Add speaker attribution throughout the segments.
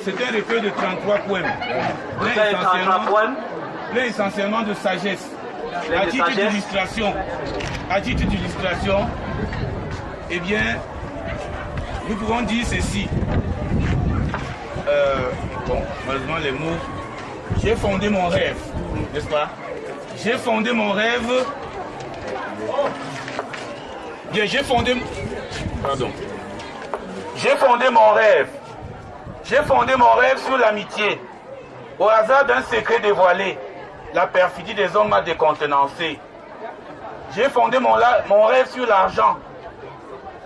Speaker 1: C'est un recueil de 33 poèmes. Plein essentiellement de sagesse. À titre d'illustration, eh bien, nous pouvons dire ceci. Bon, malheureusement les mots. J'ai fondé mon rêve, n'est-ce pas? J'ai fondé mon rêve. Bien, j'ai fondé mon rêve. J'ai fondé mon rêve sur l'amitié. Au hasard d'un secret dévoilé, la perfidie des hommes m'a décontenancé. J'ai fondé mon rêve sur l'argent.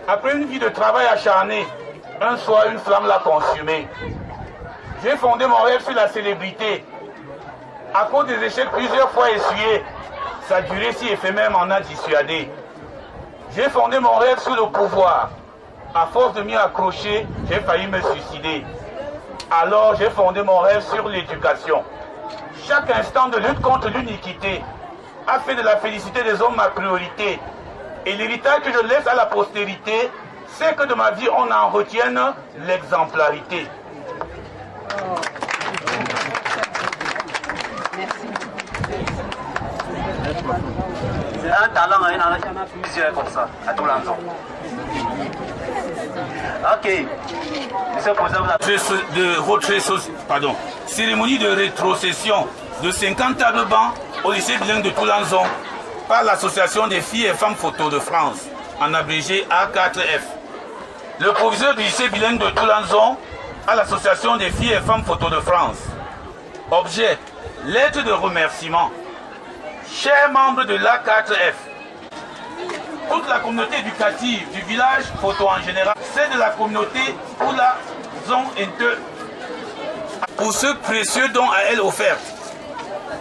Speaker 1: Après une vie de travail acharné, un soir, une flamme l'a consumé. J'ai fondé mon rêve sur la célébrité. À cause des échecs plusieurs fois essuyés, sa durée si éphémère m'en a dissuadé. J'ai fondé mon rêve sur le pouvoir. À force de m'y accrocher, j'ai failli me suicider. Alors j'ai fondé mon rêve sur l'éducation. Chaque instant de lutte contre l'iniquité a fait de la félicité des hommes ma priorité. Et l'héritage que je laisse à la postérité, c'est que de ma vie on en retienne l'exemplarité.
Speaker 2: C'est un talent, il y en a plusieurs comme ça, à tout l'ensemble. Ok. Monsieur le Président, cérémonie de rétrocession de 50 tables bancs au lycée bilingue de Toulanzon par l'association des filles et femmes photo de France, en abrégé A4F. Le proviseur du lycée bilingue de Toulanzon à l'association des filles et femmes photo de France. Objet, lettre de remerciement. Chers membres de l'A4F, toute la communauté éducative du village photo en général, c'est de la communauté pour la zone inter pour ce précieux don à elle offert.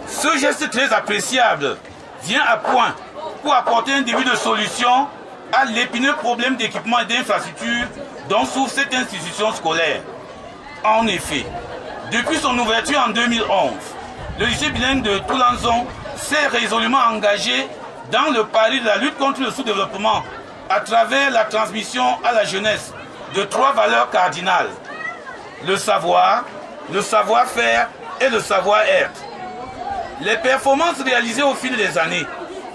Speaker 2: Ce geste très appréciable vient à point pour apporter un début de solution à l'épineux problème d'équipement et d'infrastructure dont souffre cette institution scolaire. En effet, depuis son ouverture en 2011, le lycée bilingue de Toulanzon s'est résolument engagé dans le pari de la lutte contre le sous-développement à travers la transmission à la jeunesse de 3 valeurs cardinales: le savoir, le savoir-faire et le savoir-être. Les performances réalisées au fil des années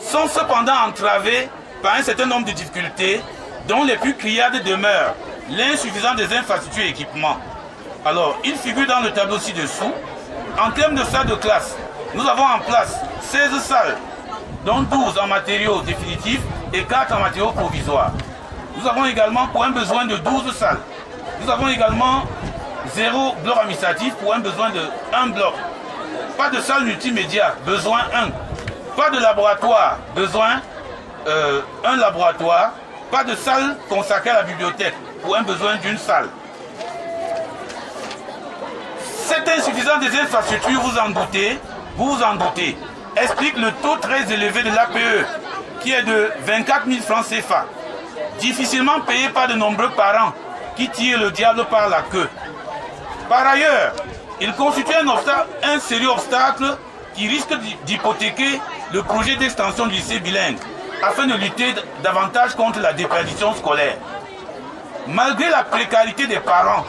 Speaker 2: sont cependant entravées par un certain nombre de difficultés dont les plus criardes demeurent l'insuffisance des infrastructures et équipements. Alors, il figure dans le tableau ci-dessous. En termes de salles de classe, nous avons en place 16 salles, dont 12 en matériaux définitifs et 4 en matériaux provisoires. Nous avons également pour un besoin de 12 salles. Nous avons également 0 bloc administratif pour un besoin de 1 bloc. Pas de salle multimédia, besoin 1. Pas de laboratoire, besoin 1 laboratoire. Pas de salle consacrée à la bibliothèque pour un besoin d'une salle. Cette insuffisance des infrastructures, vous vous en doutez, explique le taux très élevé de l'APE, qui est de 24 000 francs CFA, difficilement payé par de nombreux parents qui tirent le diable par la queue. Par ailleurs, il constitue un sérieux obstacle qui risque d'hypothéquer le projet d'extension du lycée bilingue, afin de lutter davantage contre la déperdition scolaire. Malgré la précarité des parents,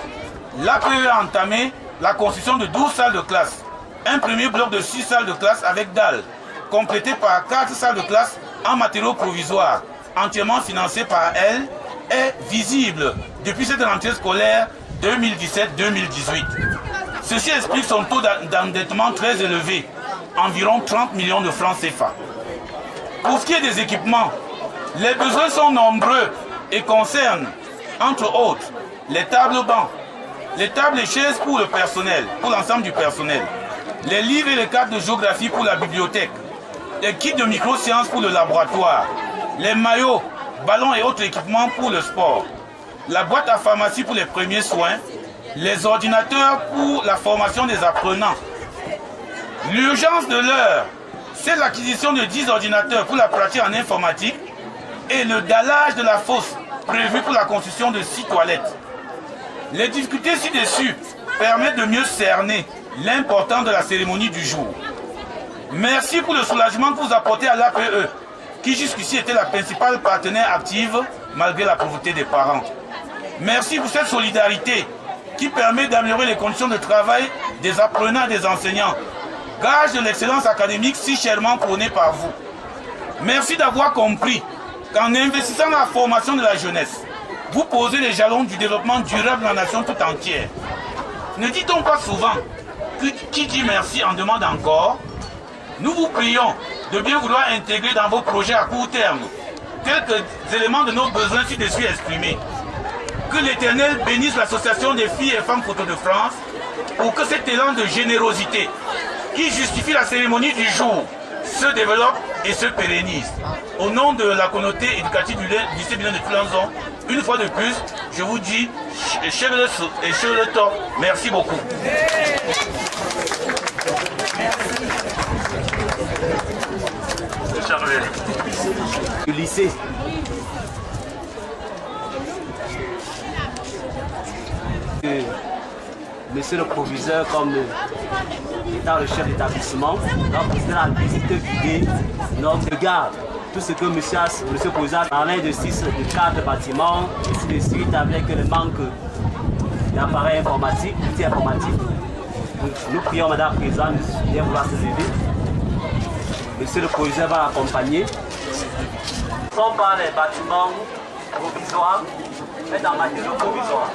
Speaker 2: l'APE a entamé la construction de 12 salles de classe, un premier bloc de 6 salles de classe avec dalles, complété par 4 salles de classe en matériaux provisoires, entièrement financées par elle, est visible depuis cette rentrée scolaire 2017-2018. Ceci explique son taux d'endettement très élevé, environ 30 millions de francs CFA. Pour ce qui est des équipements, les besoins sont nombreux et concernent, entre autres, les tables bancs, les tables et chaises pour le personnel, pour l'ensemble du personnel, les livres et les cartes de géographie pour la bibliothèque, les kits de microsciences pour le laboratoire, les maillots, ballons et autres équipements pour le sport, la boîte à pharmacie pour les premiers soins, les ordinateurs pour la formation des apprenants. L'urgence de l'heure, c'est l'acquisition de 10 ordinateurs pour la pratique en informatique et le dallage de la fosse prévu pour la construction de 6 toilettes. Les difficultés ci-dessus permettent de mieux cerner l'importance de la cérémonie du jour. Merci pour le soulagement que vous apportez à l'APE, qui jusqu'ici était la principale partenaire active malgré la pauvreté des parents. Merci pour cette solidarité qui permet d'améliorer les conditions de travail des apprenants et des enseignants. Gage de l'excellence académique si chèrement prônée par vous. Merci d'avoir compris qu'en investissant dans la formation de la jeunesse, vous posez les jalons du développement durable de la nation tout entière. Ne dit-on pas souvent que qui dit merci en demande encore? Nous vous prions de bien vouloir intégrer dans vos projets à court terme quelques éléments de nos besoins ci-dessus exprimés. Que l'Éternel bénisse l'association des filles et femmes photos de France pour que cet élan de générosité qui justifie la cérémonie du jour se développe et se pérennise. Au nom de la communauté éducative du lycée bilingue de Toulanzon, une fois de plus, je vous dis, Chevele et Chevele Top, merci beaucoup.
Speaker 3: Le lycée. Monsieur le proviseur, comme étant le chef d'établissement, donc président la visite guidée, notre garde, tout ce que monsieur le proviseur parlait de 4 bâtiments, ainsi de suite, avec le manque d'appareils informatiques, d'outils informatiques. Donc, nous prions Madame la Présidente de bien vouloir se lever. Monsieur le proviseur va l'accompagner. Ce ne sont pas les bâtiments provisoires, mais dans matériaux provisoires.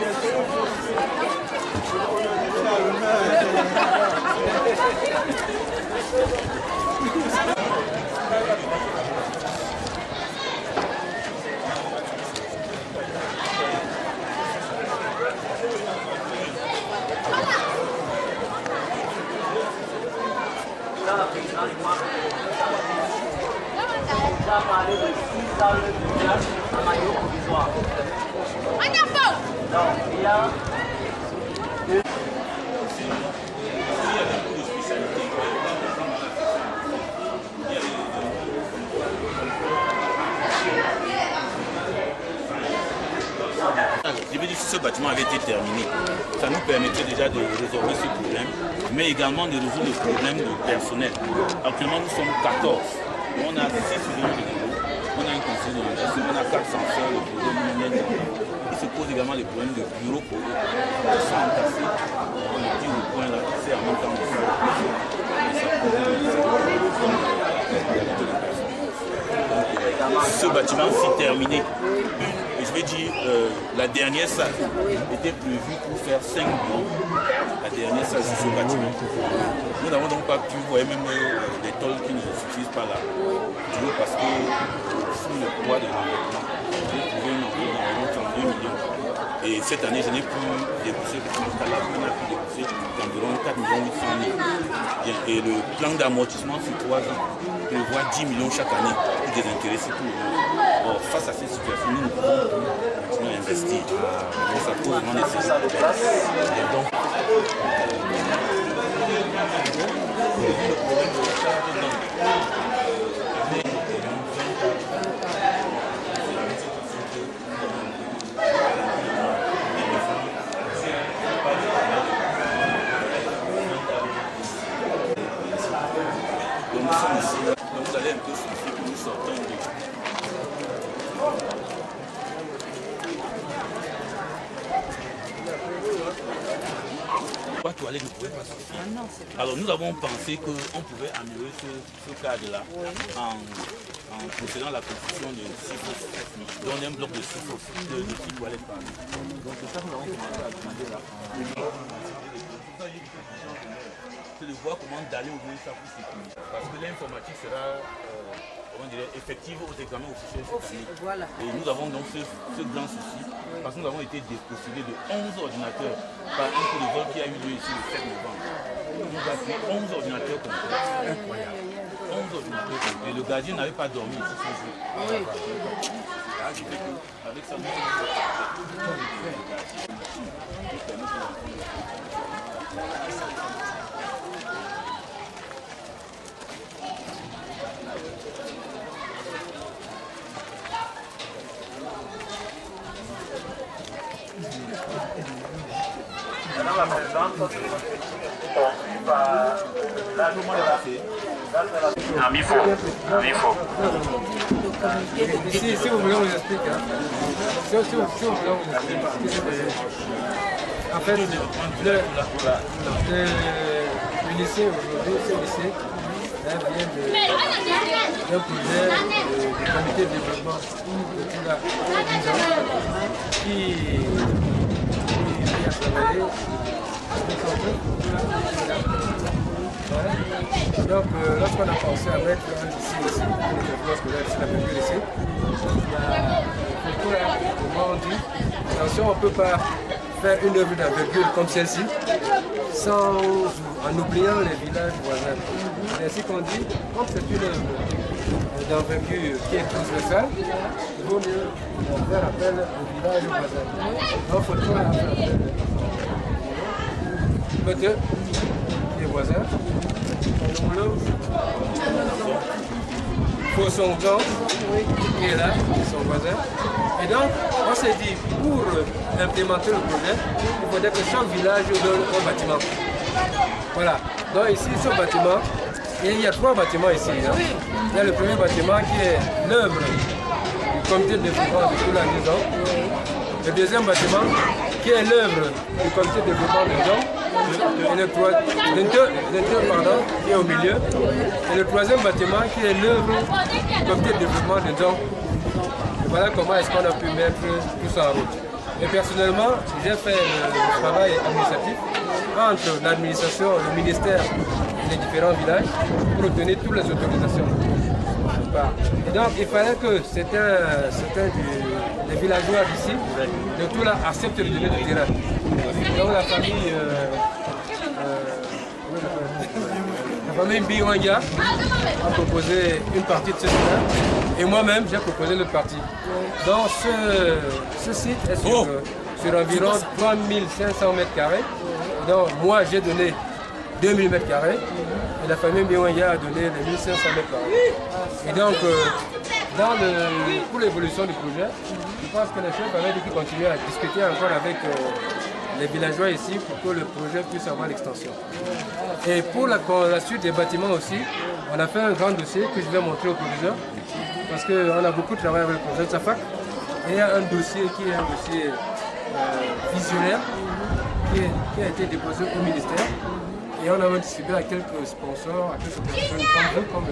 Speaker 3: On a parlé de 6 salles de classe en matériaux provisoires. Donc, il y a
Speaker 2: Je veux dire, si ce bâtiment avait été terminé, ça nous permettrait déjà de résorber ce problème, mais également de résoudre le problème de personnel. Actuellement, nous sommes 14. On a 6 surveillants de bureau, on a un conseil de gestion, on a 4 censeurs, le problème il se pose également des problèmes de bureau pour eux. Ils sont entassés, on le dit au point là, c'est en même temps de ça. Ce bâtiment s'est terminé. Et je vais dire, la dernière salle était prévue pour faire 5 bureaux. La dernière salle, c'est ce bâtiment. Nous n'avons donc pas pu, vous voyez même des tôles qui ne suffisent pas là. Toujours parce que sous le poids de l'environnement, j'ai trouvé un environnement d'environ 32 millions. Et cette année, je n'ai pu débourser, jusqu'à là, on a pu débourser d'environ 4 800 000. Et le plan d'amortissement sur 3 ans prévoit 10 millions chaque année pour désintéresser tout le monde. Or, face à cette situation, nous ne pouvons plus continuer à investir. Donc, ça pose vraiment des situations. Et donc, vous allez un peu souffrir pour nous sortir de... Pourquoi toilette ne pouvait pas suffire? Alors nous avons pensé qu'on pouvait améliorer ce cadre-là en procédant à la construction de 6 fosses, dont un bloc de 6 fosses, de 6 toilettes par an. Donc c'est ça que nous avons commencé à demander là. C'est de voir comment d'aller ouvrir ça pour sécuriser. Parce que l'informatique sera effective aux examens officiels cette année. Voilà. Et nous avons donc ce grand souci, parce que nous avons été dépossédés de 11 ordinateurs par un coup de vol qui a eu lieu ici le 7 novembre. On nous a pris 11 ordinateurs complets. Incroyable. 11 ordinateurs complets. Le gardien n'avait pas dormi ici ce jour. Oui. Avec ça, Madame la Présidente, Amifo.
Speaker 4: Si vous voulez, on vous explique. Si vous voulez, on vous explique. En fait, le lycée aujourd'hui, ce lycée vient d'un projet du comité de développement de tout la qui a travaillé. Donc, lorsqu'on a pensé à mettre un lycée ici, pour le développement scolaire, c'est la même lycée, comment on dit, attention, on ne peut pas faire une œuvre d'envergure comme celle-ci en oubliant les villages voisins. C'est ainsi qu'on dit, comme c'est une œuvre d'envergure qui est transversale, il vaut mieux faire appel aux villages voisins. Donc, il faut faire appel peut-être les voisins. Pour son grand qui est là, son voisin. Et donc, on s'est dit, pour implémenter le projet, il faudrait que chaque village donne un bâtiment. Voilà. Donc ici, ce bâtiment, il y a 3 bâtiments ici. Hein. Il y a le premier bâtiment qui est l'œuvre du comité de développement de toute la maison. Le deuxième bâtiment qui est l'œuvre du comité de développement de Ndong. Et le qui est au milieu. Et le troisième bâtiment qui est l'œuvre du comité de développement de Ndong. Voilà comment est-ce qu'on a pu mettre tout ça en route. Et personnellement, j'ai fait le travail administratif entre l'administration, le ministère et les différents villages pour obtenir toutes les autorisations. Et donc il fallait que certains des villageois d'ici, de tout là, acceptent de donner du terrain. Donc la famille Biwanga a proposé une partie de ce terrain et moi-même j'ai proposé l'autre partie. Donc ce site est sur environ 3500 m². Donc moi j'ai donné 2000 m² et la famille Biwanga a donné les 1500 m². Et donc pour l'évolution du projet, je pense que le chef avait dit qu'il continuait à discuter encore avec les villageois ici pour que le projet puisse avoir l'extension. Et pour la suite des bâtiments aussi, on a fait un grand dossier que je vais montrer au proviseur parce qu'on a beaucoup travaillé avec le projet de SAFAC. Et il y a un dossier qui est un dossier visionnaire qui a été déposé au ministère. Et on a même distribué à quelques sponsors, à quelques personnes comme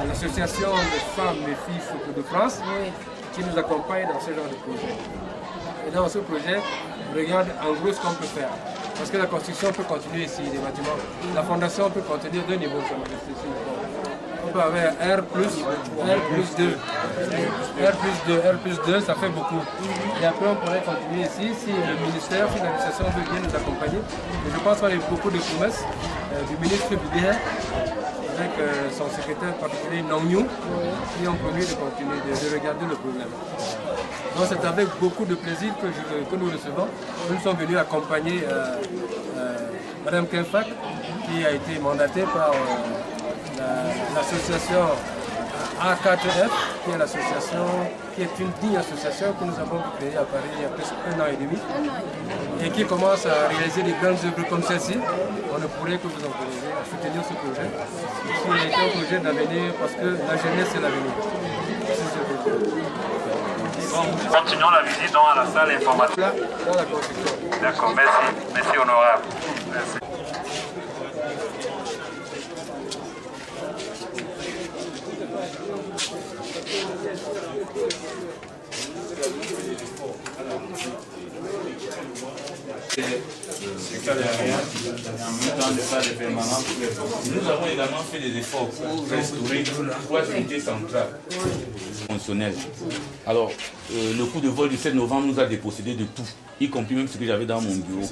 Speaker 4: l'association des femmes et filles de France qui nous accompagnent dans ce genre de projet. Et dans ce projet, on regarde en gros ce qu'on peut faire. Parce que la construction peut continuer ici, les bâtiments. La fondation peut contenir 2 niveaux. On peut avoir R+2, R+2, ça fait beaucoup. Et après on pourrait continuer ici, si le ministère, si l'administration veut bien nous accompagner. Et je pense qu'on a eu beaucoup de promesses du ministre Bibien avec son secrétaire particulier Nongyu, qui ont promis de continuer, de regarder le problème. Donc c'est avec beaucoup de plaisir que nous recevons. Nous sommes venus accompagner Mme Kenfak, qui a été mandatée par l'association A4F, qui est l'association, qui est une digne association que nous avons créée à Paris il y a presque 1 an et demi, et qui commence à réaliser des grandes œuvres comme celle-ci. On ne pourrait que vous encourager à soutenir ce projet, qui est un projet d'avenir parce que la jeunesse c'est l'avenir.
Speaker 5: Continuons la visite donc à la salle informatique.
Speaker 4: Là, dans la construction.
Speaker 5: D'accord, merci. Merci honorable. Merci.
Speaker 2: Nous avons également fait des efforts pour restaurer 3 unités centrales fonctionnelles. Alors, le coup de vol du 7 novembre nous a dépossédé de tout, y compris même ce que j'avais dans mon bureau.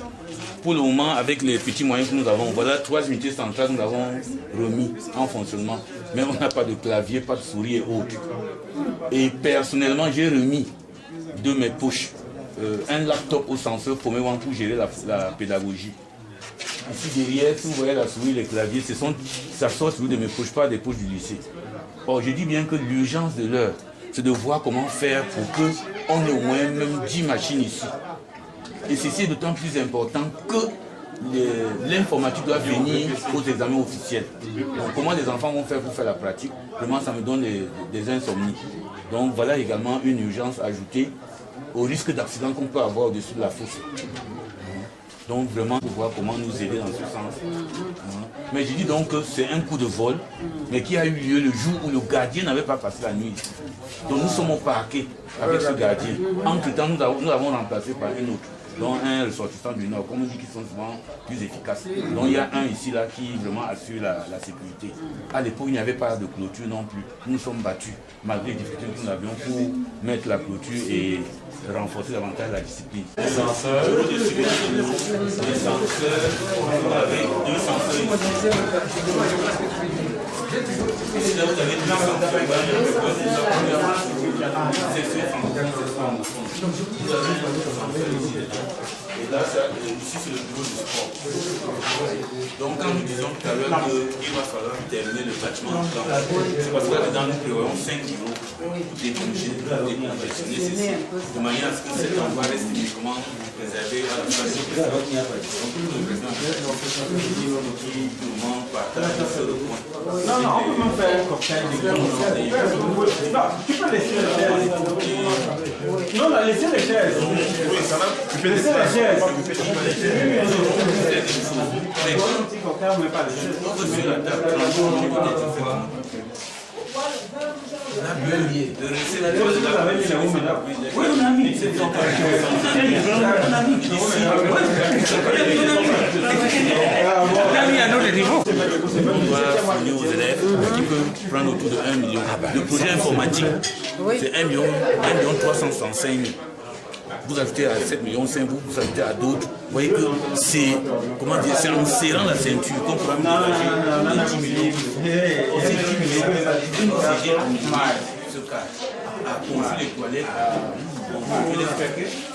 Speaker 2: Pour le moment, avec les petits moyens que nous avons, voilà 3 unités centrales que nous avons remis en fonctionnement. Mais on n'a pas de clavier, pas de souris et autres. Et personnellement, j'ai remis de mes poches un laptop au censeur pour gérer la pédagogie. Ici derrière, si vous voyez la souris, les claviers, ça sort de mes poches, pas des poches du lycée. Or, je dis bien que l'urgence de l'heure, c'est de voir comment faire pour qu'on ait au moins même 10 machines ici. Et ceci est d'autant plus important que l'informatique doit venir aux examens officiels. Donc, comment les enfants vont faire pour faire la pratique? Vraiment, ça me donne des insomnies. Donc, voilà également une urgence ajoutée au risque d'accident qu'on peut avoir au-dessus de la fosse. Donc vraiment pour voir comment nous aider dans ce sens. Mais j'ai dit donc que c'est un coup de vol, mais qui a eu lieu le jour où le gardien n'avait pas passé la nuit. Donc nous sommes au parquet avec ce gardien. Entre-temps, nous l'avons remplacé par un autre, dont un ressortissant du Nord, comme on dit qu'ils sont souvent plus efficaces. Donc il y a un ici là qui vraiment assure la sécurité. À l'époque, il n'y avait pas de clôture non plus. Nous nous sommes battus, malgré les difficultés que nous avions, pour mettre la clôture et renforcer davantage la discipline. Les censeurs, avec 2 censeurs. Ici là, vous avez 2 censeurs. Et là, ici c'est le bureau du sport. Donc quand nous disions tout à l'heure qu'il va falloir terminer le bâtiment en temps, c'est parce que là-dedans nous prévoyons 5 kilos pour décongestionner ceci, de manière à ce que cet endroit reste uniquement réservé à la station. Donc le président qui tout le monde partage sur le point.
Speaker 6: Non, on peut même faire un cocktail de tu peux laisser les chaises. Non, laissez les chaises. Oui, ça va. Tu peux laisser les chaises. Un petit cocktail, mais pas les chaises. Oui, on a mis.
Speaker 2: On va fournir aux élèves qui peuvent prendre autour de 1 million. Le projet informatique, c'est 1 million 365 000. Vous ajoutez à 7 millions 5, vous ajoutez à d'autres. Vous voyez que c'est, comment dire, c'est en serrant la ceinture qu'on pourra dégager 10 millions. Ces 10 millions, une CG ce cas, à construire les toilettes,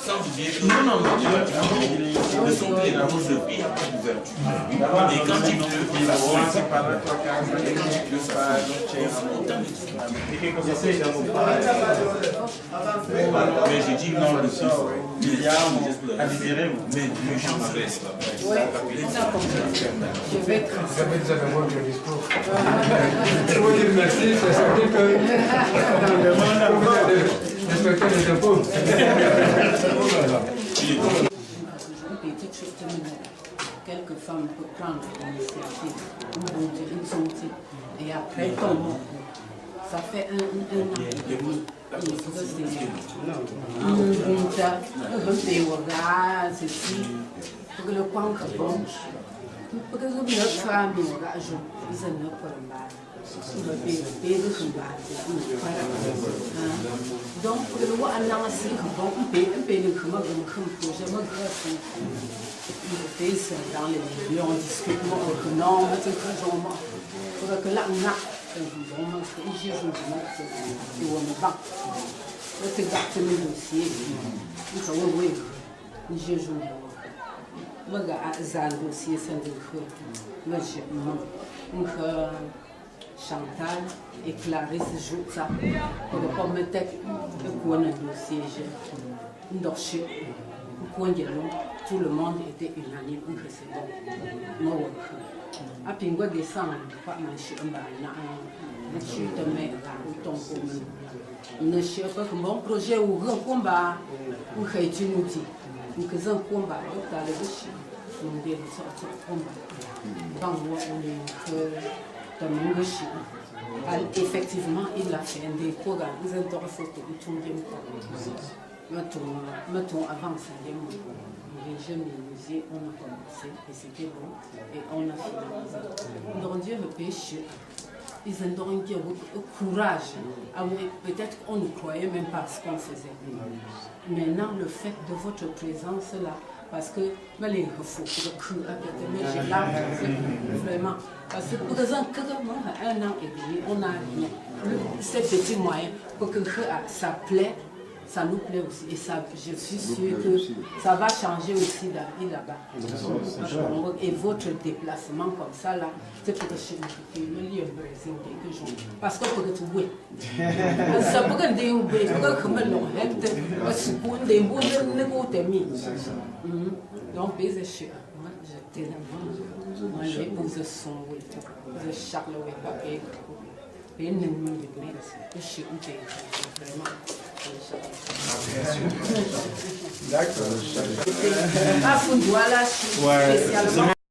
Speaker 2: sans oublier que ne sont que les grosses billes d'ouverture. Et quand il pleut, ça se passe. Et quand il pleut, ça se passe. Autant de difficultés. Mais j'ai dit non, le chiffre. Mais les gens restent.
Speaker 7: Oui, je vais être.
Speaker 4: Vous avez déjà le mot de discours. Je vous dire merci, c'est certain que on demande de respecter les impôts.
Speaker 7: Quelques femmes peuvent prendre l'initiative, une santé, et après tomber. Ça fait un an et demi. Ceci, pour que le coin que bon, pour que le femme ils ne donc, pour le voir un an, c'est bon, on paye le projet, dans les millions, on discute, non, pour que là, on a Chantal et Clarisse jouent ça pour ne pas mettre le dossier. Tout le monde était unanime que c'est bon. A pingo descendre, pas marcher un bain, ne chute mais au ton commun. Ne cherche pas que mon projet ou un combat, ou que tu nous dis, ou que un combat, tu as le boucher, on dit sortir combat. Dans moi, on est que dans mon boucher. Effectivement, il a fait un des programmes, ils ont fait photo, ils tournent bien. Mettons avant ça, les jeunes musées, on a commencé et c'était bon et on a fini. Donc Dieu le péché, ils ont donné courage. Peut-être qu'on ne croyait même pas ce qu'on faisait. Maintenant, le fait de votre présence là, parce que les refus, mais j'ai là, vraiment. Parce que pour exemple, un an et demi, on a ces petits moyens pour que ça plaît. Ça nous plaît aussi et ça, je suis sûre que ça va changer aussi là-bas. Et votre déplacement comme ça, là, c'est pour que je me lie parce que pour que tu vois. Ça peut que des oubliés, pour que me l'on hête, parce que pour des bouts de l'économie. Donc, c'est sûr. Moi, j'étais là-bas. Moi, j'épouse son oui. Je Charles, oui, pas et une nuit de mai. Je suis vraiment.
Speaker 6: D'accord.
Speaker 7: À Fundouala, spécialement.